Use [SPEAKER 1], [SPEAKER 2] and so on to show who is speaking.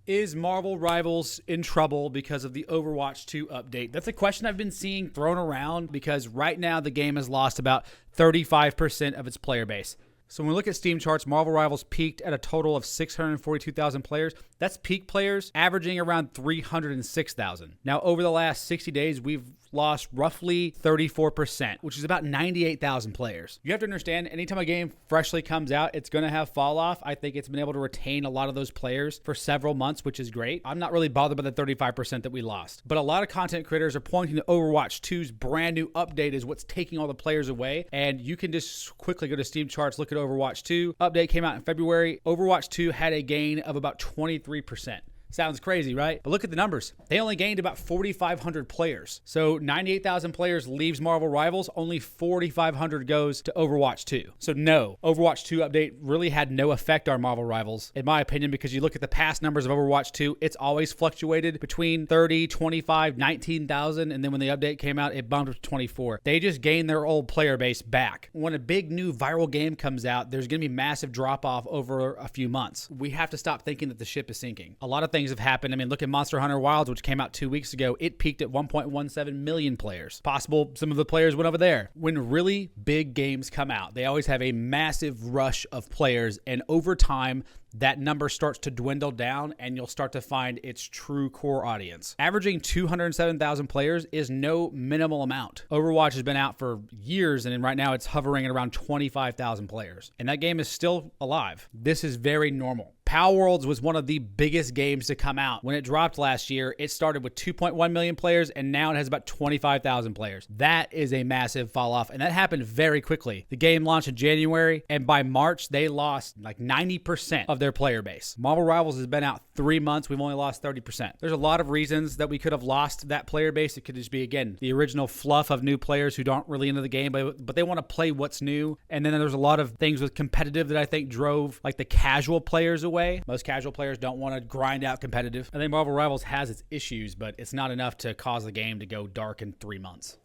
[SPEAKER 1] Is Marvel Rivals in trouble because of the Overwatch 2 update? That's a question I've been seeing thrown around because right now the game has lost about 35% of its player base. So when we look at Steam charts, Marvel Rivals peaked at a total of 642,000 players. That's peak players averaging around 306,000. Now, over the last 60 days, we've lost roughly 34%, which is about 98,000 players. You have to understand, anytime a game freshly comes out, it's going to have fall off. I think it's been able to retain a lot of those players for several months, which is great. I'm not really bothered by the 35% that we lost. But a lot of content creators are pointing to Overwatch 2's brand new update is what's taking all the players away. And you can just quickly go to Steam charts, look at Overwatch 2. Update came out in February. Overwatch 2 had a gain of about 23%. Sounds crazy, right? But look at the numbers. They only gained about 4,500 players. So 98,000 players leaves Marvel Rivals. Only 4,500 goes to Overwatch 2. So no, Overwatch 2 update really had no effect on Marvel Rivals, in my opinion, because you look at the past numbers of Overwatch 2, it's always fluctuated between 30, 25, 19,000. And then when the update came out, it bumped up to 24. They just gained their old player base back. When a big new viral game comes out, there's going to be massive drop off over a few months. We have to stop thinking that the ship is sinking. A lot of things have happened. I mean, look at Monster Hunter Wilds, which came out 2 weeks ago. It peaked at 1.17 million players. Possible some of the players went over there. When really big games come out, they always have a massive rush of players, and over time, that number starts to dwindle down and you'll start to find its true core audience. Averaging 207,000 players is no minimal amount. Overwatch has been out for years and right now it's hovering at around 25,000 players. And that game is still alive. This is very normal. Palworlds was one of the biggest games to come out. When it dropped last year, it started with 2.1 million players and now it has about 25,000 players. That is a massive fall off and that happened very quickly. The game launched in January and by March, they lost like 90% of their player base. Marvel Rivals has been out 3 months. We've only lost 30%. There's a lot of reasons that we could have lost that player base. It could just be, again, the original fluff of new players who don't really into the game, but they want to play what's new. And then there's a lot of things with competitive that I think drove like the casual players away. Most casual players don't want to grind out competitive. I think Marvel Rivals has its issues, but it's not enough to cause the game to go dark in 3 months.